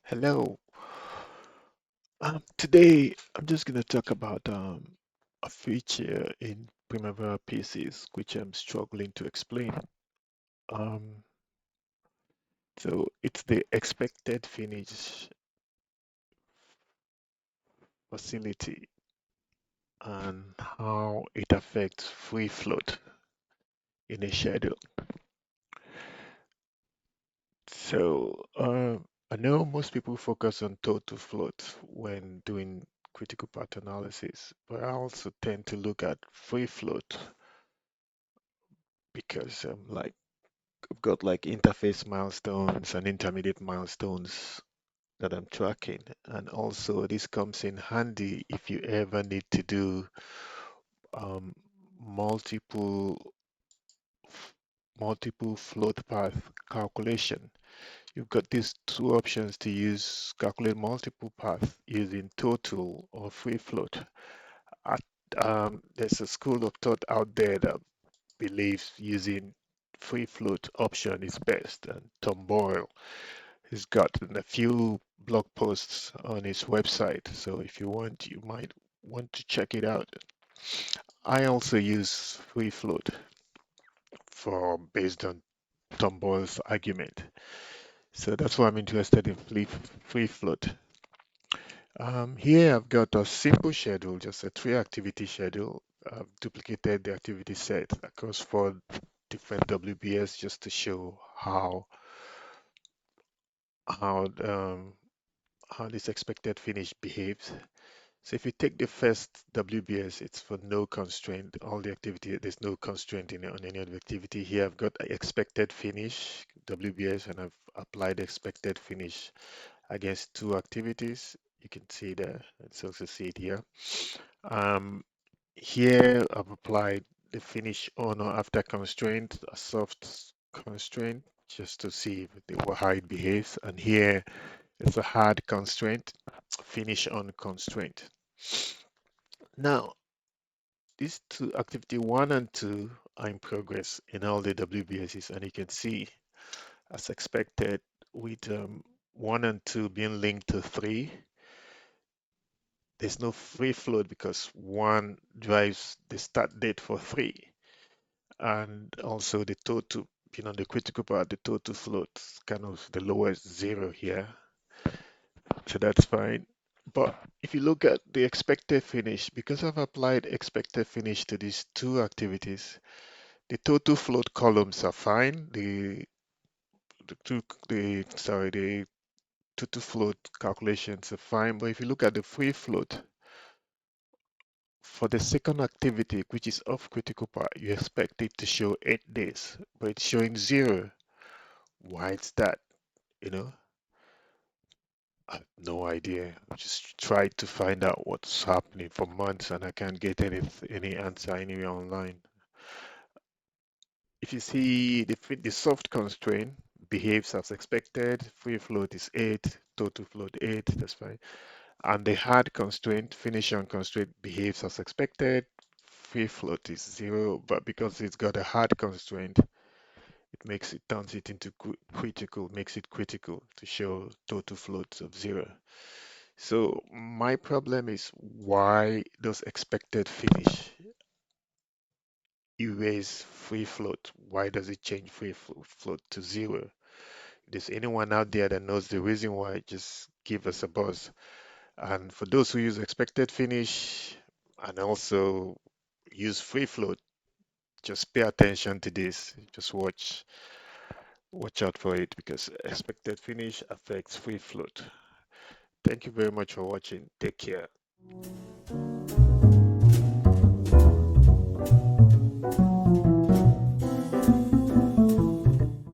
Hello. Today I'm just going to talk about a feature in Primavera P6 which I'm struggling to explain. Um, so it's the expected finish facility and how it affects free float in a schedule. So I know most people focus on total float when doing critical path analysis, but I also tend to look at free float because I've got like interface milestones and intermediate milestones that I'm tracking. And also this comes in handy if you ever need to do um, multiple multiple float path calculation. You've got these two options to use calculate multiple paths using total or free float. At, there's a school of thought out there that believes using free float option is best, and Tom Boyle he's got a few blog posts on his website, so if you want, you might want to check it out. I also use free float for based on Tom Boyle's argument, so that's why I'm interested in free float. Here I've got a simple schedule, just a three activity schedule. I've duplicated the activity set across four different WBS just to show how um, how this expected finish behaves. So if you take the first WBS, it's for no constraint. All the activity, there's no constraint on any of the activity. Here I've got expected finish, WBS, and I've applied expected finish against two activities. You can see there. Let's also see it here. Um, Here I've applied the finish on or after constraint, a soft constraint, just to see how it behaves. And here it's a hard constraint, finish on constraint. Now, these two, activity one and two, are in progress in all the WBSs, and you can see, as expected, with one and two being linked to three, there's no free float because one drives the start date for three, and also the total, the critical part, the total float, kind of the lowest zero here, so that's fine. But if you look at the expected finish, because I've applied expected finish to these two activities, the total float columns are fine. The total float calculations are fine. But if you look at the free float for the second activity, which is off critical path, you expect it to show 8 days, but it's showing zero. Why is that? You know, I have no idea. I just tried to find out what's happening for months, and I can't get any answer anywhere online. If you see the soft constraint behaves as expected, free float is 8, total float 8, that's fine. And the hard constraint, finish on constraint, behaves as expected, free float is 0, but because it's got a hard constraint, it turns it into critical, makes it critical to show total floats of 0. So my problem is why does expected finish erase free float? Why does it change float to 0? If there's anyone out there that knows the reason why, just give us a buzz. And for those who use expected finish and also use free float, just pay attention to this. Just watch out for it because expected finish affects free float. Thank you very much for watching. Take care.